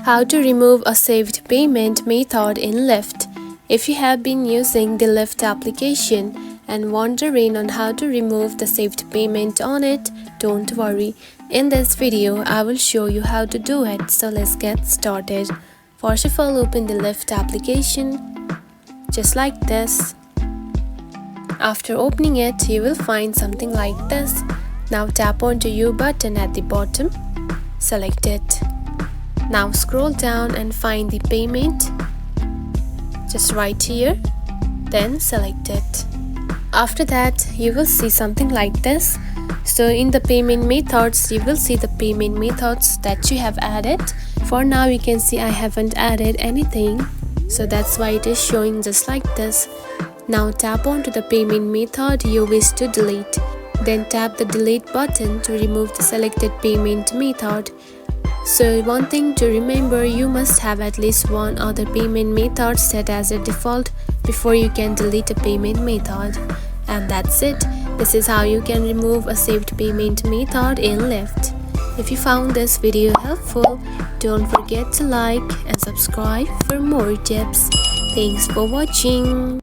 How to remove a saved payment method in Lyft. If you have been using the Lyft application and wondering on how to remove the saved payment on it, don't worry. In this video, I will show you how to do it. So let's get started. First of all, open the Lyft application, just like this. After opening it, you will find something like this. Now tap onto U button at the bottom. Select it. Now scroll down and find the payment. Just right here. Then select it. After that, you will see something like this. So in the payment methods, you will see the payment methods that you have added. For now, you can see I haven't added anything. So that's why it is showing just like this. Now tap onto the payment method you wish to delete. Then tap the delete button to remove the selected payment method. So one thing to remember, you must have at least one other payment method set as a default before you can delete a payment method. And that's it. This is how you can remove a saved payment method in Lyft. If you found this video helpful, don't forget to like and subscribe for more tips. Thanks for watching.